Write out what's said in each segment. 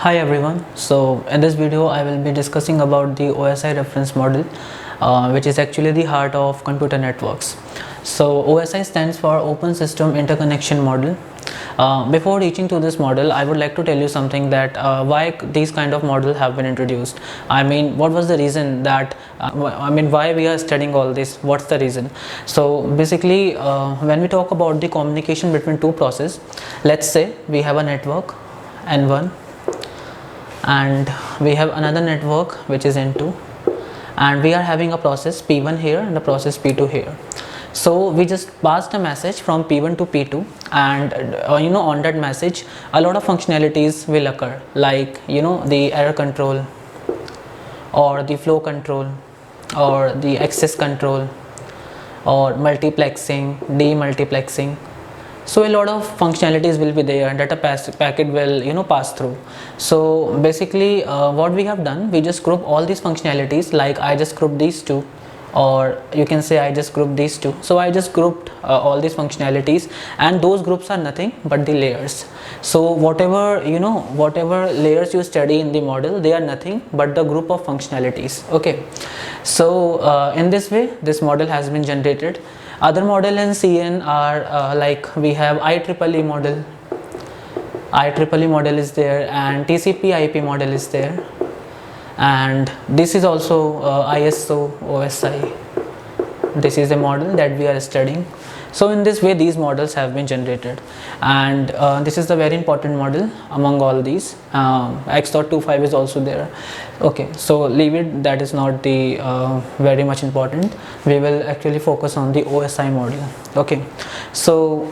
Hi everyone. So in this video I will be discussing about the OSI reference model, which is actually the heart of computer networks. So OSI stands for Open System Interconnection Model. Before reaching to this model, I would like to tell you something that why these kind of models have been introduced. I mean, what was the reason that why we are studying all this? What's the reason? So basically, when we talk about the communication between two processes, let's say we have a network N1 and we have another network which is N2, and we are having a process P1 here and a process P2 here. So we just passed a message from P1 to P2, and on that message a lot of functionalities will occur, like the error control or the flow control or the access control or multiplexing, demultiplexing. So a lot of functionalities will be there that a packet will pass through. So basically what we have done, we just group all these functionalities, like I just grouped these two, or you can say I just grouped these two. So I just grouped all these functionalities, and those groups are nothing but the layers. So whatever layers you study in the model, they are nothing but the group of functionalities. Okay, so in this way this model has been generated. Other model in CN are like we have IEEE model. IEEE model is there, and TCP IP model is there, and this is also ISO OSI. This is a model that we are studying. So in this way these models have been generated, and this is the very important model among all these. X.25 is also there. Okay, so leave it, that is not the very much important. We will actually focus on the OSI model. Okay, so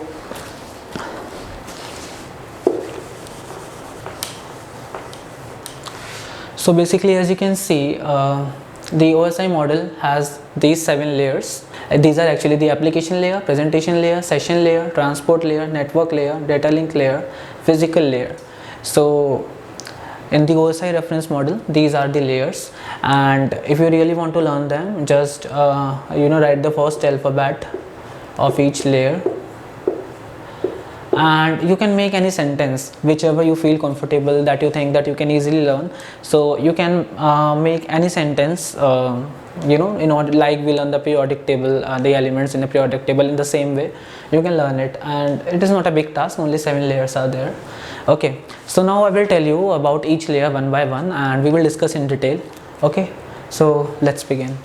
basically, as you can see, the OSI model has these 7 layers. These are actually the application layer, presentation layer, session layer, transport layer, network layer, data link layer, physical layer. So in the OSI reference model, these are the layers, and if you really want to learn them, just write the first alphabet of each layer, and you can make any sentence whichever you feel comfortable, that you think that you can easily learn. So you can make any sentence in order, like we learn the periodic table, the elements in the periodic table, in the same way you can learn it, and it is not a big task. Only 7 layers are there. Okay, so now I will tell you about each layer one by one, and we will discuss in detail. Okay, so let's begin.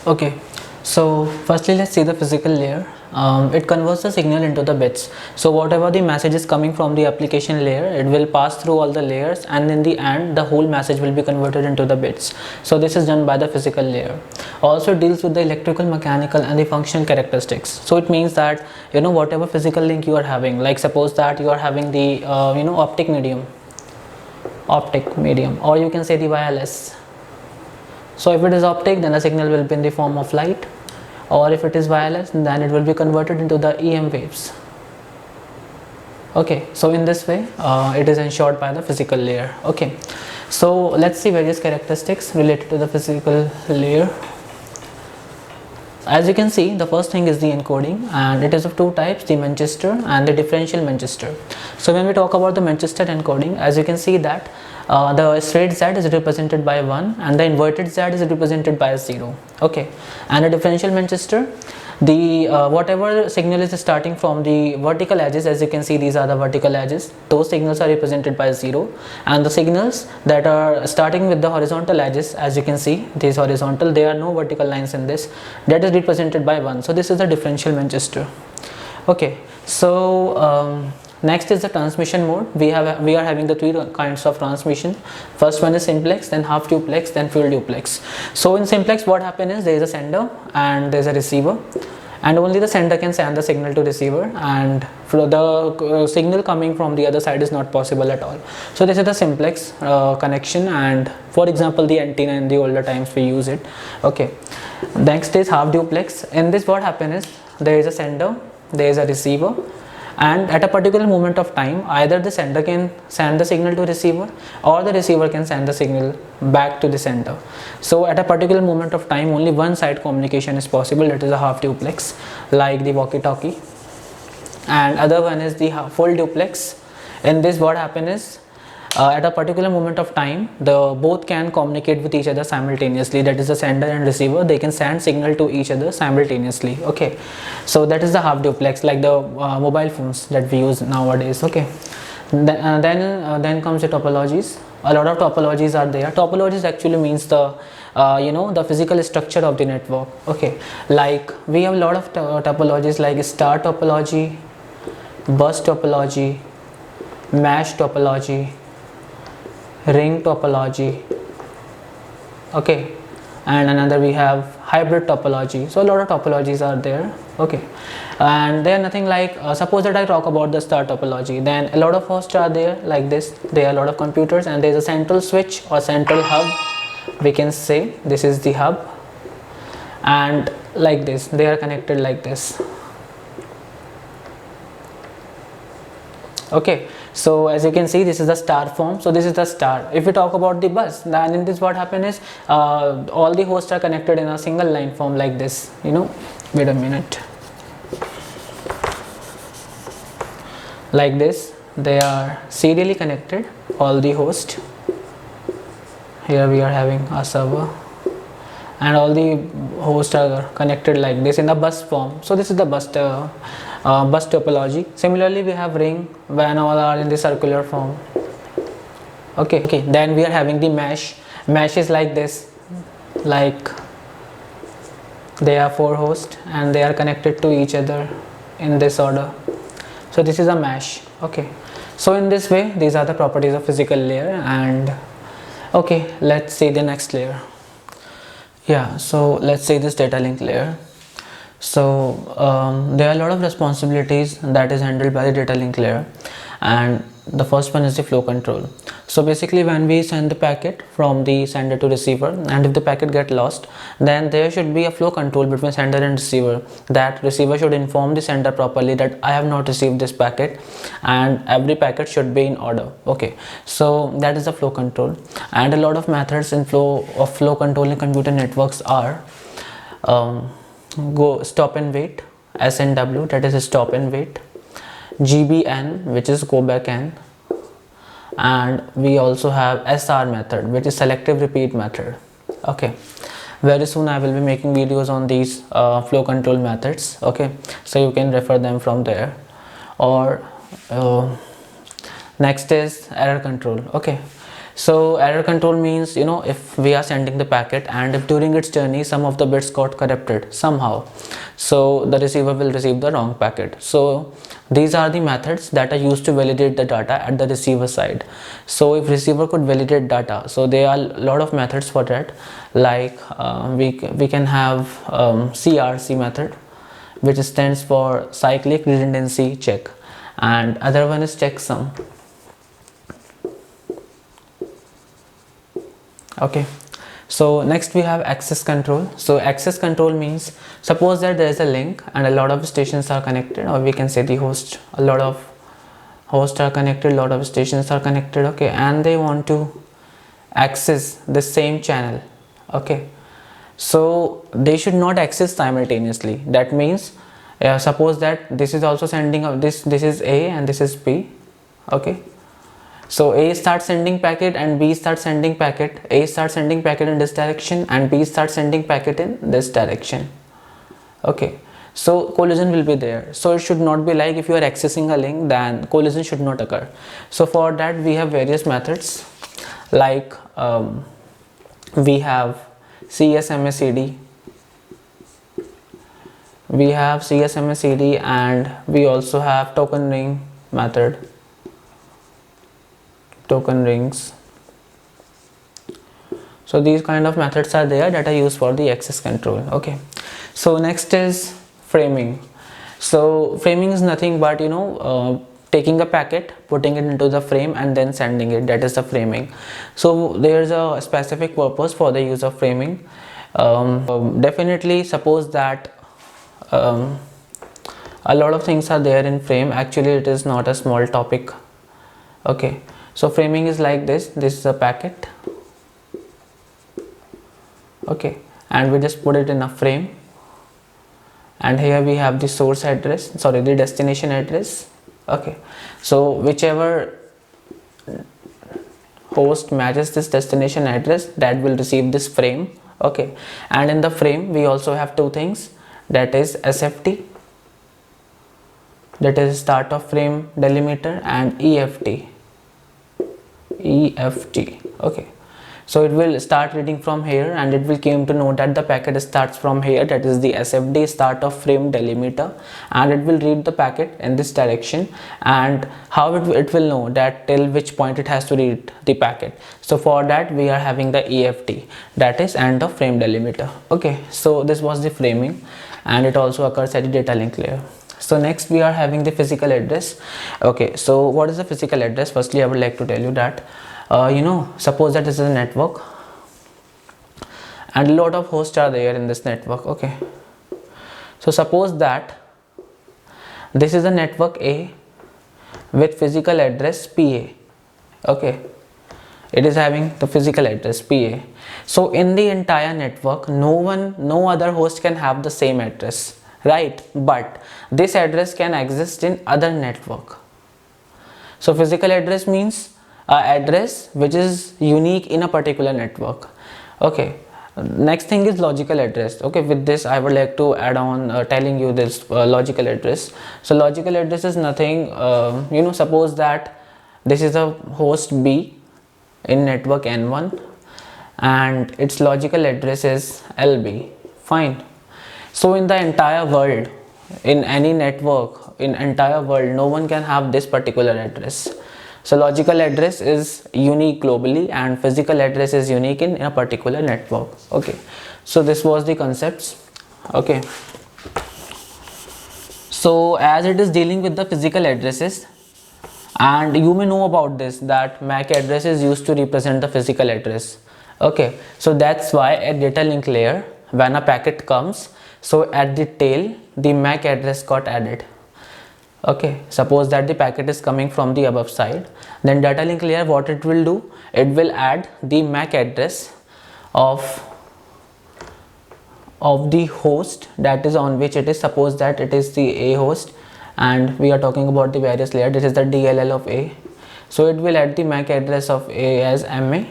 Okay, so firstly let's see the physical layer. It converts the signal into the bits. So whatever the message is coming from the application layer, it will pass through all the layers, and in the end the whole message will be converted into the bits. So this is done by the physical layer. Also deals with the electrical, mechanical and the functional characteristics. So it means that whatever physical link you are having, like suppose that you are having the optic medium, or you can say the wireless. So if it is optic, then the signal will be in the form of light, or if it is wireless, then it will be converted into the EM waves. Okay, so in this way it is ensured by the physical layer. Okay, so let's see various characteristics related to the physical layer. As you can see, the first thing is the encoding, and it is of two types, the Manchester and the differential Manchester. So when we talk about the Manchester encoding, as you can see that the straight Z is represented by 1 and the inverted Z is represented by 0. Okay, and a differential Manchester, the whatever signal is starting from the vertical edges, as you can see these are the vertical edges, those signals are represented by 0, and the signals that are starting with the horizontal edges, as you can see these horizontal, there are no vertical lines in this, that is represented by 1. So this is the differential Manchester. Okay, so next is the transmission mode. We are having the 3 kinds of transmission. First one is simplex, then half duplex, then full duplex. So in simplex what happens is there is a sender and there is a receiver, and only the sender can send the signal to receiver, and for the signal coming from the other side is not possible at all. So this is the simplex connection, and for example the antenna in the older times we use it. Okay, next is half duplex. In this what happens is there is a sender, there is a receiver, and at a particular moment of time either the sender can send the signal to receiver or the receiver can send the signal back to the sender. So at a particular moment of time only one side communication is possible, that is a half duplex, like the walkie-talkie, and other one is the full duplex. In this what happens is at a particular moment of time, the both can communicate with each other simultaneously. That is the sender and receiver, they can send signal to each other simultaneously. Okay, so that is the half duplex, like the mobile phones that we use nowadays. Okay, then comes the topologies. A lot of topologies are there. Topologies actually means the the physical structure of the network. Okay, like we have a lot of topologies like star topology, bus topology, mesh topology, ring topology. Okay, and another we have hybrid topology. So a lot of topologies are there. Okay, and they are nothing like suppose that I talk about the star topology, then a lot of hosts are there like this. There are a lot of computers and there is a central switch or central hub, we can say this is the hub, and like this they are connected like this. Okay, so as you can see, this is the star form. So this is the star. If we talk about the bus, then in this what happened is all the hosts are connected in a single line form like this. Wait a minute, like this they are serially connected, all the hosts. Here we are having a server and all the hosts are connected like this in the bus form. So this is the bus topology. Similarly, we have ring when all are in the circular form. Okay, then we are having the mesh. Mesh is like this, like they are 4 hosts and they are connected to each other in this order. So this is a mesh. Okay, so in this way these are the properties of physical layer. And okay, let's see the next layer. Yeah, so let's say this data link layer. So there are a lot of responsibilities that is handled by the data link layer, and the first one is the flow control. So basically when we send the packet from the sender to receiver, and if the packet get lost, then there should be a flow control between sender and receiver. That receiver should inform the sender properly that I have not received this packet, and every packet should be in order. Okay, so that is the flow control. And a lot of methods in flow control in computer networks are go stop and wait, SNW, that is stop and wait, GBN, which is go back n, and we also have SR method, which is selective repeat method. Okay, very soon I will be making videos on these flow control methods. Okay, so you can refer them from there. Or next is error control. Okay, so error control means if we are sending the packet and if during its journey some of the bits got corrupted somehow, so the receiver will receive the wrong packet. So these are the methods that are used to validate the data at the receiver side. So if receiver could validate data, so there are a lot of methods for that, like we can have CRC method, which stands for cyclic redundancy check, and other one is checksum. Okay, so next we have access control. So access control means suppose that there is a link and a lot of stations are connected, or we can say the host, a lot of hosts are connected, a lot of stations are connected. Okay, and they want to access the same channel. Okay, so they should not access simultaneously. That means suppose that this is also sending this is A and this is B. Okay, so A starts sending packet and B starts sending packet. A starts sending packet in this direction and B starts sending packet in this direction. Okay, so collision will be there. So it should not be like if you are accessing a link, then collision should not occur. So for that we have various methods, like we have CSMACD, and we also have token ring method, token rings. So these kind of methods are there that are used for the access control. Okay, so next is framing. So framing is nothing but taking a packet, putting it into the frame and then sending it. That is the framing. So there is a specific purpose for the use of framing. Definitely suppose that a lot of things are there in frame. Actually it is not a small topic. Okay, so framing is like this. This is a packet. Okay, and we just put it in a frame, and here we have the source address, sorry, the destination address. Okay, so whichever host matches this destination address, that will receive this frame. Okay, and in the frame we also have two things, that is SFT, that is start of frame delimiter, and EFT. Okay, so it will start reading from here and it will came to know that the packet starts from here, that is the SFD, start of frame delimiter, and it will read the packet in this direction. And how it will know that till which point it has to read the packet? So for that we are having the EFT, that is end of frame delimiter. Okay, so this was the framing, and it also occurs at the data link layer. So next we are having the physical address. Okay, so what is the physical address? Firstly, I would like to tell you that suppose that this is a network and a lot of hosts are there in this network. Okay, so suppose that this is a network A with physical address PA. Okay, it is having the physical address PA. So in the entire network, no other host can have the same address, right? But this address can exist in other network. So physical address means address which is unique in a particular network. Okay, next thing is logical address. Okay, with this I would like to add on telling you this logical address. So logical address is nothing, suppose that this is a host B in network N1 and its logical address is LB. Fine. So in the entire world, in any network in entire world, no one can have this particular address. So logical address is unique globally and physical address is unique in a particular network. Okay, so this was the concepts. Okay, so as it is dealing with the physical addresses, and you may know about this, that MAC address is used to represent the physical address. Okay, so that's why at data link layer, when a packet comes, so at the tail the MAC address got added. Okay, suppose that the packet is coming from the above side, then data link layer, what it will do, it will add the MAC address of the host that is on which it is. Suppose that it is the A host and we are talking about the various layer, this is the DLL of A, so it will add the MAC address of A as MA,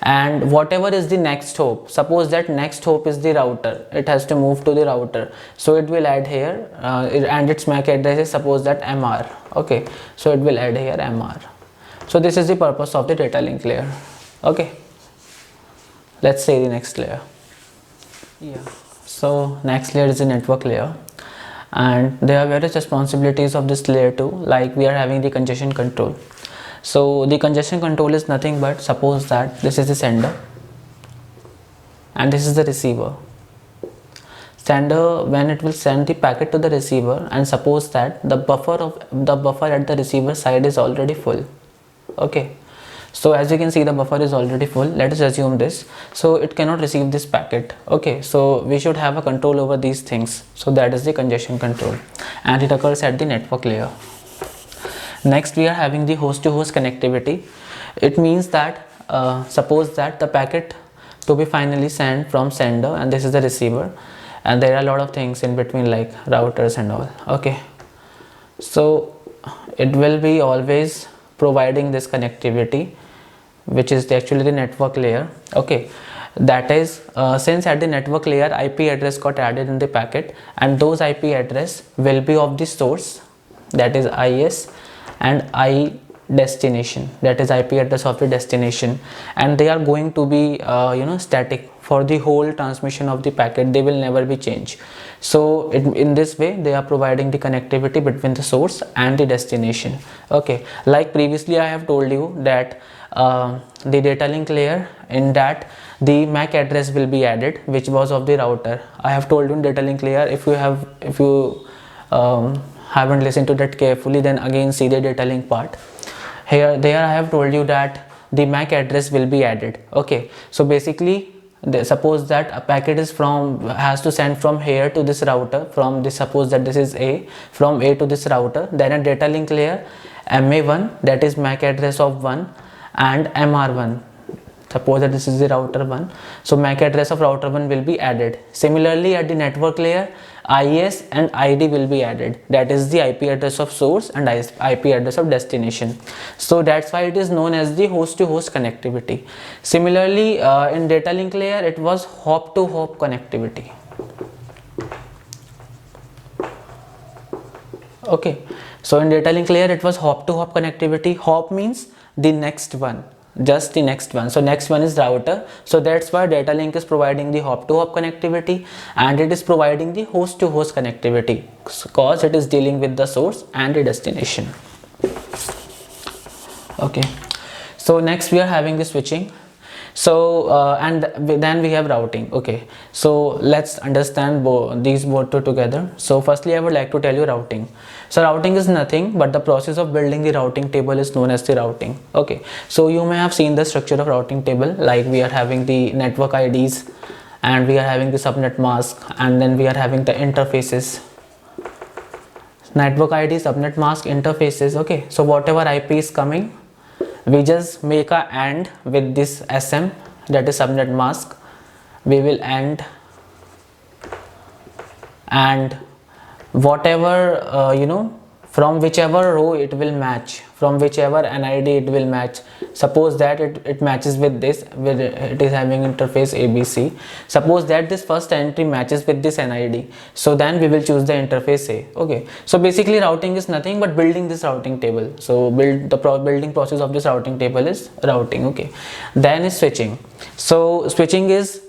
and whatever is the next hop, suppose that next hop is the router, it has to move to the router, so it will add here and its MAC address is suppose that MR. Okay, so it will add here MR. So this is the purpose of the data link layer. Okay, let's say the next layer. Yeah, so next layer is the network layer, and there are various responsibilities of this layer too, like we are having the congestion control. So the congestion control is nothing but, suppose that this is the sender and this is the receiver. Sender, when it will send the packet to the receiver, and suppose that the buffer at the receiver side is already full. Okay, so as you can see the buffer is already full, let us assume this, so it cannot receive this packet. Okay, so we should have a control over these things, so that is the congestion control, and it occurs at the network layer. Next we are having the host to host connectivity. It means that suppose that the packet to be finally sent from sender and this is the receiver, and there are a lot of things in between like routers and all. Okay, so it will be always providing this connectivity, which is actually the network layer. Okay, that is since at the network layer IP address got added in the packet, and those IP address will be of the source, that is IS, and I destination, that is IP address of the destination, and they are going to be static for the whole transmission of the packet, they will never be changed. So in this way they are providing the connectivity between the source and the destination. Okay, like previously I have told you that the data link layer, in that the MAC address will be added which was of the router. I have told you in data link layer, if you haven't listened to that carefully, then again see the data link part. There I have told you that the MAC address will be added. Okay, so basically suppose that a packet has to send from here to this router, from this, suppose that this is A, from A to this router, then a data link layer MA1, that is MAC address of 1, and MR1, suppose that this is the router 1, so MAC address of router 1 will be added. Similarly at the network layer, IS and ID will be added, that is the IP address of source and IP address of destination. So that's why it is known as the host to host connectivity. Similarly, in data link layer it was hop to hop connectivity. Okay, so in data link layer it was hop to hop connectivity. Hop means the next one, just the next one. So next one is router. So that's why data link is providing the hop to hop connectivity, and it is providing the host to host connectivity because it is dealing with the source and the destination. Okay, so next we are having the switching. So and then we have routing. Okay, so let's understand these both two together. So firstly I would like to tell you routing. So routing is nothing but the process of building the routing table is known as the routing. Okay, so you may have seen the structure of routing table, like we are having the network IDs, and we are having the subnet mask, and then we are having the interfaces. Network ID, subnet mask, interfaces. Okay, so whatever IP is coming, we just make a AND with this SM, that is subnet mask. We will AND, and whatever from whichever row it will match, from whichever NID it will match. Suppose that it matches with this, with it is having interface ABC. Suppose that this first entry matches with this NID, so then we will choose the interface A. Okay, so basically routing is nothing but building this routing table. So building process of this routing table is routing. Okay, then is switching. So switching is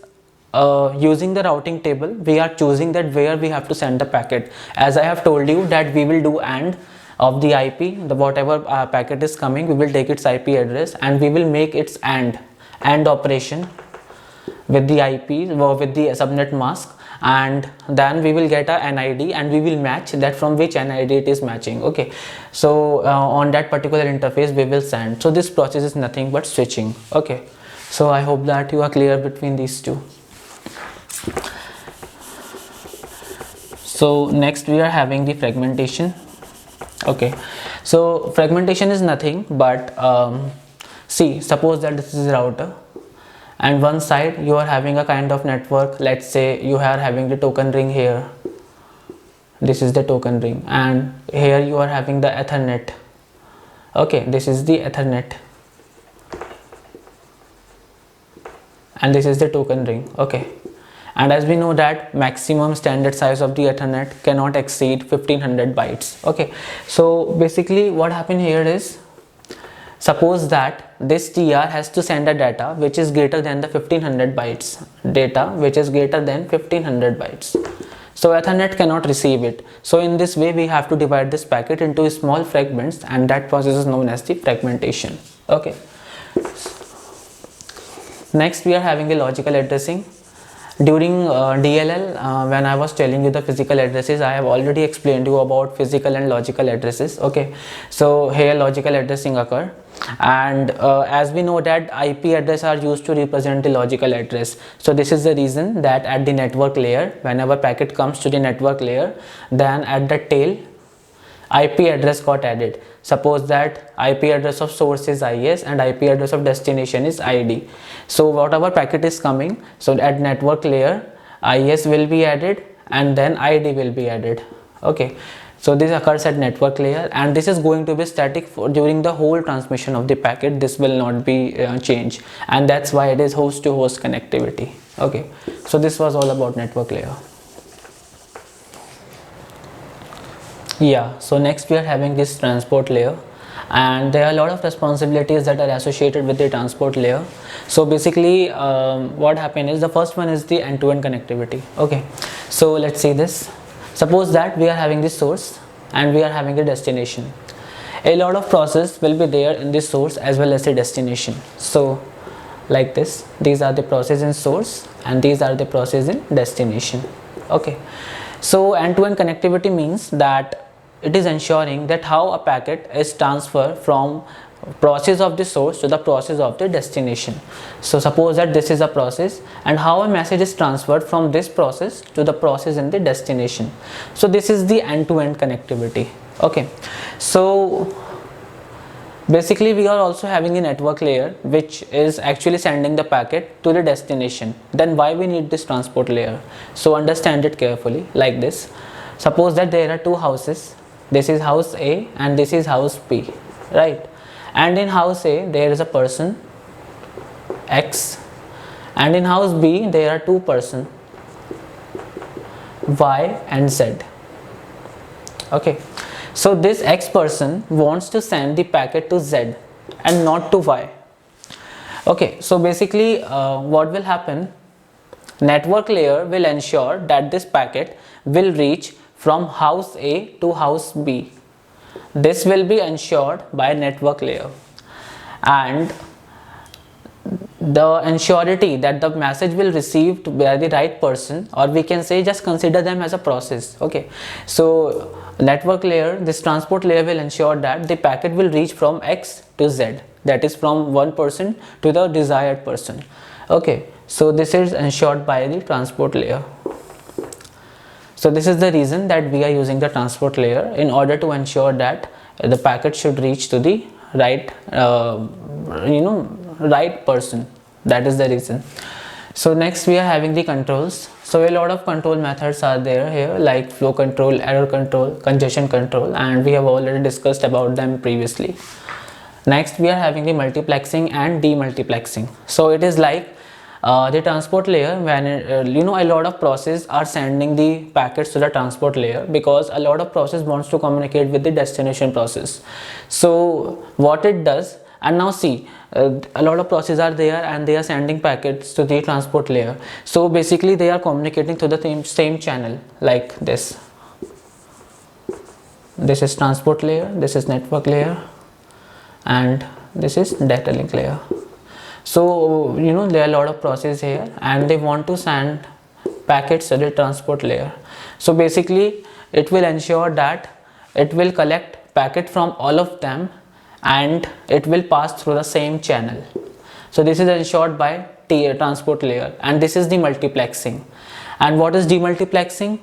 using the routing table, we are choosing that where we have to send the packet. As I have told you that we will do AND of the IP, the whatever packet is coming, we will take its IP address and we will make its AND operation with the IP or with the subnet mask, and then we will get a NID and we will match that from which NID it is matching. Okay, so on that particular interface we will send. So this process is nothing but switching. Okay, so I hope that you are clear between these two. So next we are having the fragmentation. Okay, so fragmentation is nothing but see, suppose that this is a router and one side you are having a kind of network. Let's say you are having the token ring here, this is the token ring, and here you are having the Ethernet. Okay, this is the Ethernet and this is the token ring. Okay, and as we know that maximum standard size of the Ethernet cannot exceed 1500 bytes. Okay, so basically what happened here is, suppose that this TR has to send a data which is greater than the 1500 bytes, data which is greater than 1500 bytes. So Ethernet cannot receive it. So in this way we have to divide this packet into small fragments, and that process is known as the fragmentation. Okay, next we are having a logical addressing. During DLL, when I was telling you the physical addresses, I have already explained you about physical and logical addresses. Okay, so here logical addressing occur, and as we know that IP address are used to represent the logical address. So this is the reason that at the network layer, whenever packet comes to the network layer, then at the tail IP address got added. Suppose that IP address of source is IS and IP address of destination is ID. So whatever packet is coming, so at network layer IS will be added and then ID will be added. Okay, so this occurs at network layer, and this is going to be static during the whole transmission of the packet. This will not be changed, and that's why it is host to host connectivity. Okay, so this was all about network layer. Yeah, so next we are having this transport layer, and there are a lot of responsibilities that are associated with the transport layer. So basically what happened is, the first one is the end-to-end connectivity. Okay, so let's see this. Suppose that we are having this source and we are having a destination. A lot of process will be there in this source as well as the destination. So like this, these are the process in source and these are the process in destination. Okay, so end-to-end connectivity means that it is ensuring that how a packet is transferred from process of the source to the process of the destination. So suppose that this is a process, and how a message is transferred from this process to the process in the destination. So this is the end-to-end connectivity. Okay, so Basically, we are also having the network layer, which is actually sending the packet to the destination. Then why we need this transport layer? So understand it carefully like this. Suppose that there are two houses. This is house A and this is house B, right? And in house A there is a person X, and in house B there are two persons Y and Z. Okay, so this X person wants to send the packet to Z and not to Y. Okay, so basically what will happen, network layer will ensure that this packet will reach from house A to house B. This will be ensured by network layer, and the ensurety that the message will received by the right person, or we can say just consider them as a process. Okay, so network layer, this transport layer will ensure that the packet will reach from X to Z, that is from one person to the desired person. Okay, so this is ensured by the transport layer. So this is the reason that we are using the transport layer, in order to ensure that the packet should reach to the right right person. That is the reason. So next we are having the controls. So a lot of control methods are there here, like flow control, error control, congestion control, and we have already discussed about them previously. Next we are having the multiplexing and demultiplexing. So it is like the transport layer, when a lot of processes are sending the packets to the transport layer, because a lot of process wants to communicate with the destination process. So what it does, and now see, a lot of processes are there and they are sending packets to the transport layer. So basically they are communicating to the same channel, like this. This is transport layer, this is network layer, and this is data link layer. So there are a lot of processes here and they want to send packets to the transport layer. So basically it will ensure that it will collect packet from all of them and it will pass through the same channel. So this is ensured by transport layer, and this is the multiplexing. And what is demultiplexing?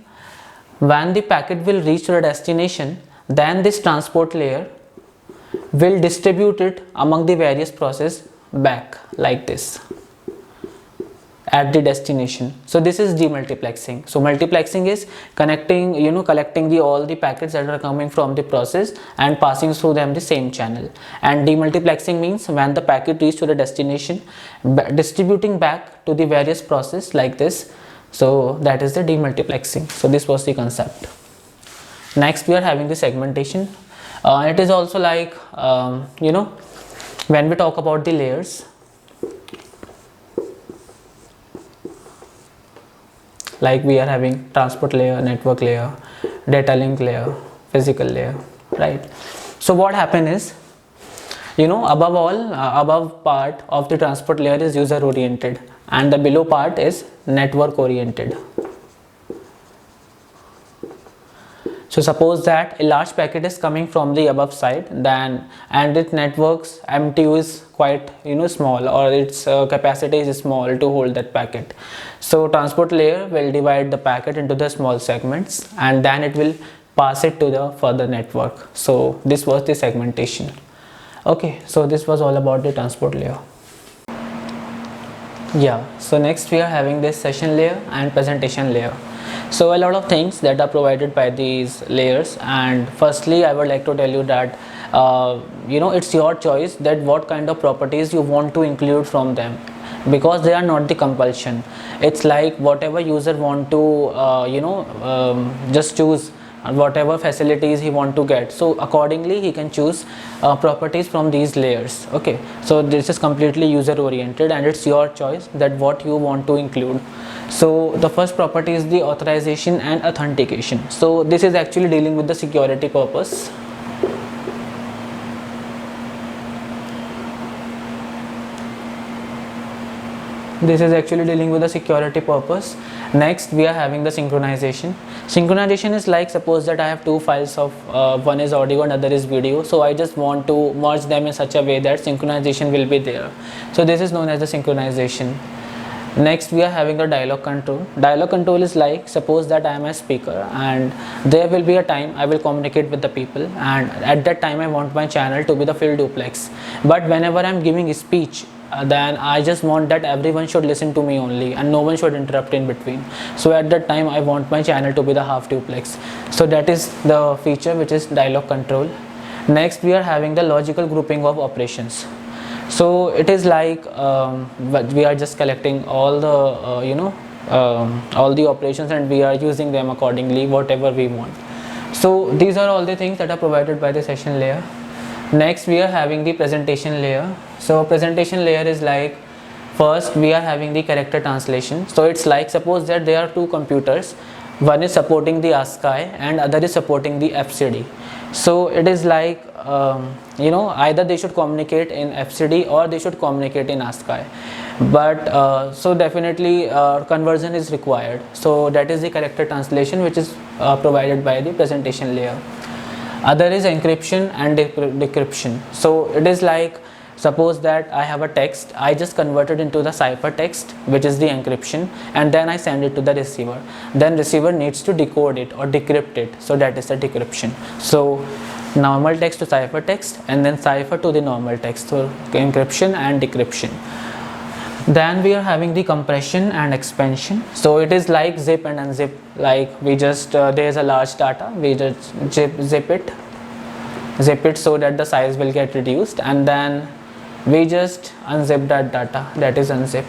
When the packet will reach the destination, then this transport layer will distribute it among the various processes back like this at the destination. So this is demultiplexing. So multiplexing is connecting, collecting all the packets that are coming from the process and passing through them the same channel. And demultiplexing means when the packet reaches to the destination, distributing back to the various process like this. So that is the demultiplexing. So this was the concept. Next we are having the segmentation. It is also like when we talk about the layers, like we are having transport layer, network layer, data link layer, physical layer, right? So what happen is, above part of the transport layer is user oriented and the below part is network oriented. So suppose that a large packet is coming from the above side, and its network's MTU is quite small, or its capacity is small to hold that packet. So transport layer will divide the packet into the small segments and then it will pass it to the further network. So this was the segmentation. Okay, so this was all about the transport layer. Yeah, so next we are having this session layer and presentation layer. So a lot of things that are provided by these layers, and firstly I would like to tell you that it's your choice that what kind of properties you want to include from them, because they are not the compulsion. It's like whatever user want to just choose whatever facilities he want to get, so accordingly he can choose properties from these layers. Okay, so this is completely user oriented and it's your choice that what you want to include. So the first property is the authorization and authentication. So this is actually dealing with the security purpose. This is actually dealing with the security purpose. Next we are having the synchronization. Synchronization is like, suppose that I have two files of one is audio and other is video, so I just want to merge them in such a way that synchronization will be there. So this is known as the synchronization. Next we are having the dialog control. Dialog control is like, suppose that I am a speaker and there will be a time I will communicate with the people, and at that time I want my channel to be the full duplex, but whenever I am giving a speech, then I just want that everyone should listen to me only and no one should interrupt in between. So at that time I want my channel to be the half duplex. So that is the feature which is dialog control. Next we are having the logical grouping of operations. So it is like we are just collecting all the all the operations and we are using them accordingly whatever we want. So these are all the things that are provided by the session layer. Next we are having the presentation layer. So presentation layer is like, first we are having the character translation. So it's like, suppose that there are two computers, one is supporting the ASCII and other is supporting the FCD. So it is like either they should communicate in FCD or they should communicate in ASCII, but so definitely conversion is required. So that is the character translation which is provided by the presentation layer. Other is encryption and decryption. So it is like, suppose that I have a text, I just converted into the ciphertext, which is the encryption, and then I send it to the receiver. Then receiver needs to decode it or decrypt it. So that is the decryption. So normal text to ciphertext and then cipher to the normal text. So encryption and decryption. Then we are having the compression and expansion. So it is like zip and unzip. Like we just there is a large data, we just zip it so that the size will get reduced, and then we just unzip that data, that is unzip.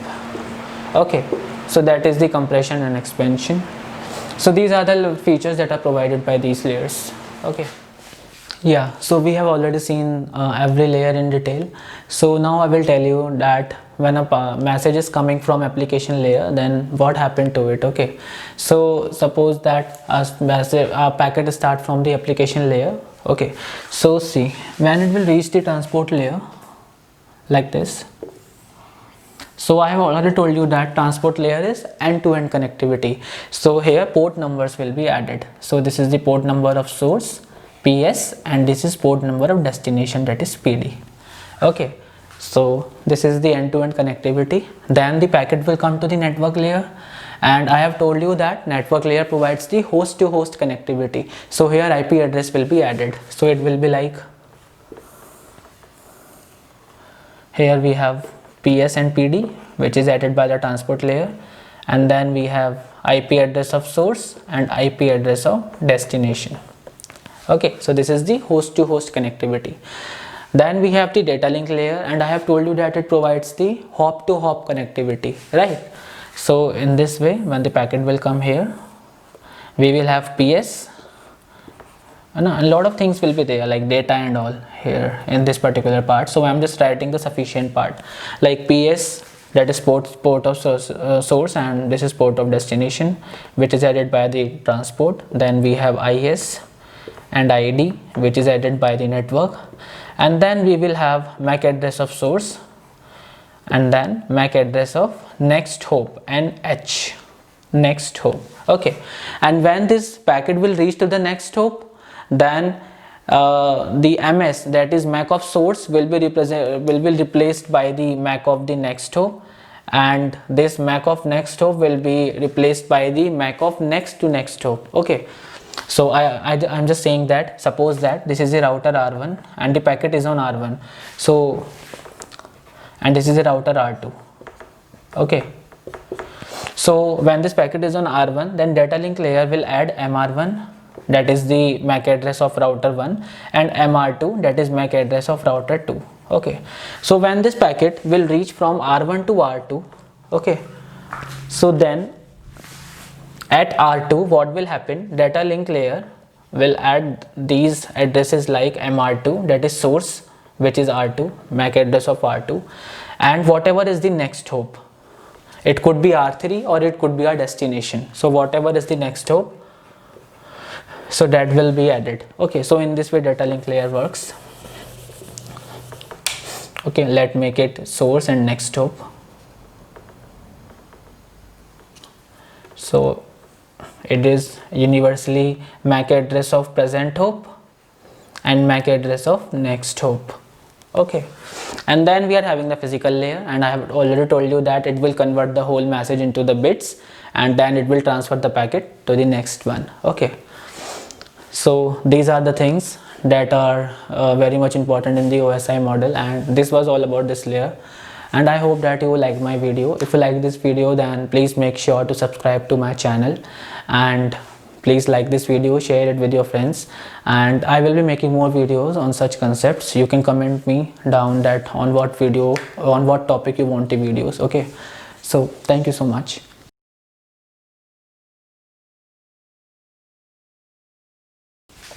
Okay, so that is the compression and expansion. So these are the features that are provided by these layers. Okay. Yeah, so we have already seen every layer in detail. So now I will tell you that when a message is coming from application layer, then what happened to it. Okay, so suppose that a packet start from the application layer. Okay, so see, when it will reach the transport layer like this. So I have already told you that transport layer is end-to-end connectivity. So here port numbers will be added. So this is the port number of source, PS, and this is port number of destination, that is PD. Okay, so this is the end-to-end connectivity. Then the packet will come to the network layer, and I have told you that network layer provides the host-to-host connectivity. So here IP address will be added. So it will be like, here we have PS and PD, which is added by the transport layer, and then we have IP address of source and IP address of destination. Okay, so this is the host to host connectivity. Then we have the data link layer, and I have told you that it provides the hop to hop connectivity, right? So in this way, when the packet will come here, we will have PS, and a lot of things will be there like data and all here in this particular part. So I'm just writing the sufficient part, like PS, that is port of source, and this is port of destination, which is added by the transport. Then we have IS and ID, which is added by the network, and then we will have MAC address of source, and then MAC address of next hop, NH, next hop. Okay, and when this packet will reach to the next hop, then the MS, that is MAC of source, will be replaced by the MAC of the next hop, and this MAC of next hop will be replaced by the MAC of next to next hop. Okay, so I'm just saying that, suppose that this is a router R1 and the packet is on R1, so, and this is a router R2. Okay, so when this packet is on R1, then data link layer will add MR1, that is the MAC address of router 1, and MR2, that is MAC address of router 2. Okay, so when this packet will reach from R1 to R2, okay, so then at R2 what will happen, data link layer will add these addresses like MR2, that is source, which is R2, MAC address of R2, and whatever is the next hop, it could be R3 or it could be our destination. So whatever is the next hop, so that will be added. Okay, so in this way data link layer works. Okay, let's make it source and next hop. So it is universally MAC address of present hop and MAC address of next hop. Okay, and then we are having the physical layer, and I have already told you that it will convert the whole message into the bits, and then it will transfer the packet to the next one. Okay, so these are the things that are very much important in the OSI model, and this was all about this layer. And I hope that you liked my video. If you like this video, then please make sure to subscribe to my channel, and please like this video, share it with your friends, and I will be making more videos on such concepts. You can comment me down that on what video, on what topic you want the videos. Okay, so thank you so much.